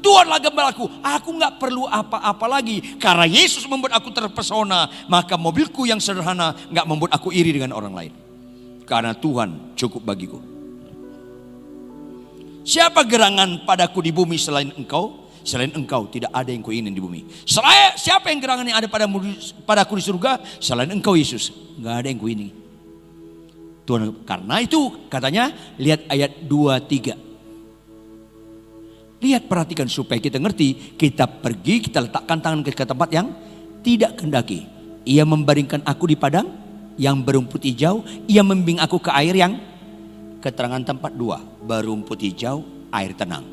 Tuhanlah gembalaku. Aku gak perlu apa-apa lagi. Karena Yesus membuat aku terpesona. Maka mobilku yang sederhana gak membuat aku iri dengan orang lain. Karena Tuhan cukup bagiku. Siapa gerangan padaku di bumi selain engkau? Selain engkau tidak ada yang kuingin di bumi. Siapa yang gerangan yang ada padaku di surga? Selain engkau Yesus, gak ada yang kuingin. Tuhan, karena itu katanya, lihat ayat 2-3. Lihat, perhatikan supaya kita ngerti. Kita pergi, kita letakkan tangan ke tempat yang tidak kendaki. Ia membaringkan aku di padang yang berumput hijau. Ia membimbing aku ke air yang, keterangan tempat 2, berumput hijau, air tenang.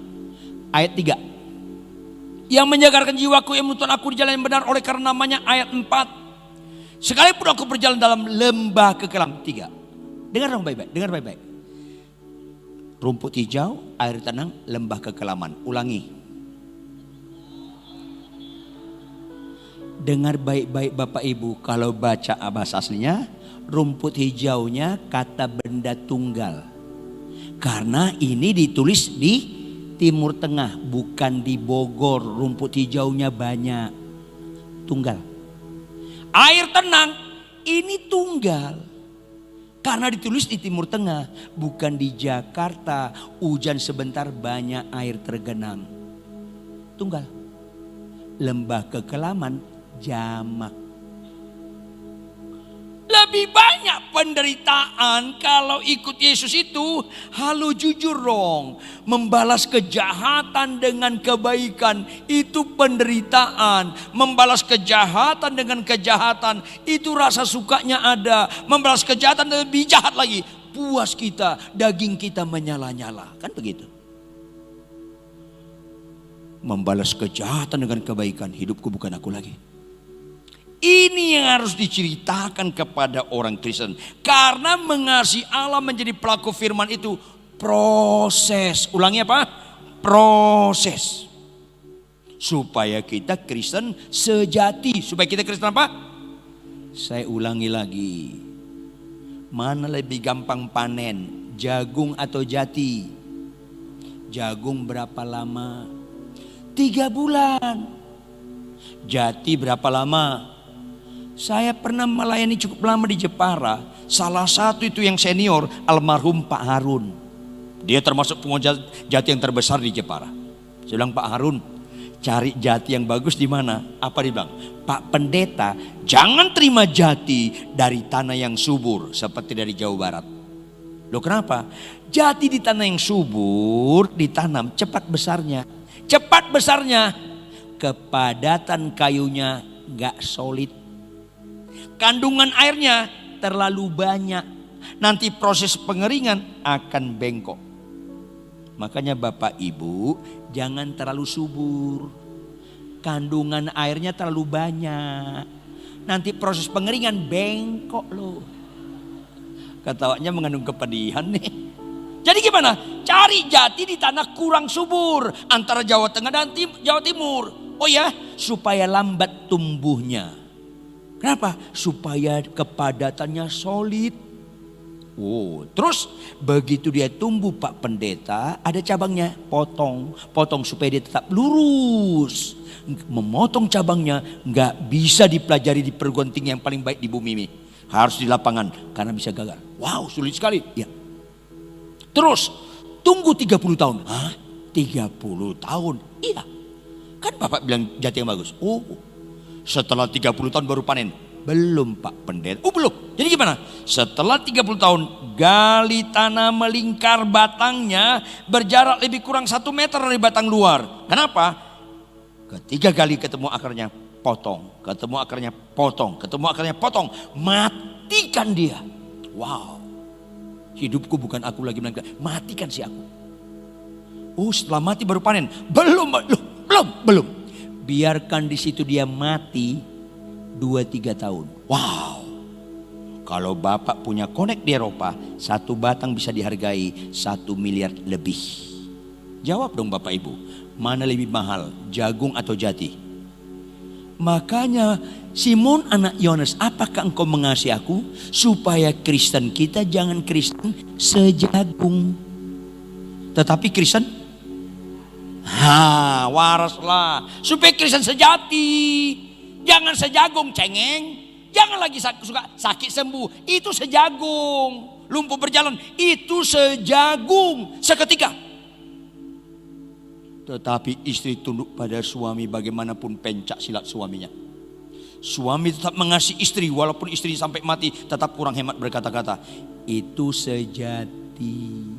Ayat 3. Yang menjagarkan jiwaku, yang menuntun aku di jalan yang benar oleh karena namanya. Ayat 4. Sekalipun aku berjalan dalam lembah kekelam. 3. Dengar dong baik-baik, dengar baik-baik. Rumput hijau, air tenang, lembah kekelaman. Ulangi. Dengar baik-baik Bapak Ibu, kalau baca bahasa aslinya, rumput hijaunya kata benda tunggal. Karena ini ditulis di Timur Tengah, bukan di Bogor. Rumput hijaunya banyak. Tunggal. Air tenang, ini tunggal. Karena ditulis di Timur Tengah, bukan di Jakarta. Hujan sebentar banyak air tergenang. Tunggal. Lembah kekelaman, jamak. Lebih banyak penderitaan kalau ikut Yesus itu. Halo, jujur dong. Membalas kejahatan dengan kebaikan itu penderitaan. Membalas kejahatan dengan kejahatan itu rasa sukanya ada. Membalas kejahatan lebih jahat lagi. Puas kita, daging kita menyala-nyala. Kan begitu. Membalas kejahatan dengan kebaikan. Hidupku bukan aku lagi. Ini yang harus diceritakan kepada orang Kristen. Karena mengasihi Allah menjadi pelaku firman itu proses. Ulangi apa? Proses. Supaya kita Kristen sejati. Supaya kita Kristen apa? Saya ulangi lagi. Mana lebih gampang panen? Jagung atau jati? Jagung berapa lama? 3 bulan. Jati berapa lama? Saya pernah melayani cukup lama di Jepara. Salah satu itu yang senior, almarhum Pak Harun. Dia termasuk pengusaha jati yang terbesar di Jepara. Saya bilang, Pak Harun, cari jati yang bagus di mana? Apa dia bilang? Pak Pendeta, jangan terima jati dari tanah yang subur seperti dari Jawa Barat. Loh kenapa? Jati di tanah yang subur ditanam cepat besarnya. Cepat besarnya, kepadatan kayunya gak solid. Kandungan airnya terlalu banyak. Nanti proses pengeringan akan bengkok. Makanya Bapak Ibu jangan terlalu subur. Kandungan airnya terlalu banyak. Nanti proses pengeringan bengkok loh. Ketawanya mengandung kepedihan nih. Jadi gimana? Cari jati di tanah kurang subur. Antara Jawa Tengah dan Jawa Timur. Oh ya, supaya lambat tumbuhnya. Kenapa? Supaya kepadatannya solid. Oh, terus begitu dia tumbuh Pak Pendeta, ada cabangnya, potong supaya dia tetap lurus. Memotong cabangnya nggak bisa dipelajari di perguruan tinggi yang paling baik di bumi ini. Harus di lapangan karena bisa gagal. Wow, sulit sekali. Ya. Terus tunggu 30 tahun. Hah? 30 tahun? Iya. Kan Bapak bilang jati yang bagus. Oh. Setelah 30 tahun baru panen. Belum Pak Pendeta. Oh belum. Jadi gimana? Setelah 30 tahun gali tanah melingkar batangnya berjarak lebih kurang 1 meter dari batang luar. Kenapa? Ketiga kali ketemu akarnya potong. Ketemu akarnya potong. Ketemu akarnya potong. Matikan dia. Wow. Hidupku bukan aku lagi melainkan. Matikan si aku. Oh setelah mati baru panen. Belum. Biarkan di situ dia mati 2-3 tahun. Wow. Kalau Bapak punya konek di Eropa, 1 batang bisa dihargai 1 miliar lebih. Jawab dong Bapak Ibu, mana lebih mahal, jagung atau jati? Makanya Simon anak Yohanes, apakah engkau mengasihi aku? Supaya Kristen kita jangan Kristen sejagung, tetapi Kristen Waraslah. Supaya Kristen sejati. Jangan sejagung cengeng. Jangan lagi suka sakit sembuh. Itu sejagung. Lumpuh berjalan. Itu sejagung. Seketika. Tetapi istri tunduk pada suami bagaimanapun pencak silat suaminya. Suami tetap mengasihi istri walaupun istri sampai mati tetap kurang hemat berkata-kata. Itu sejati.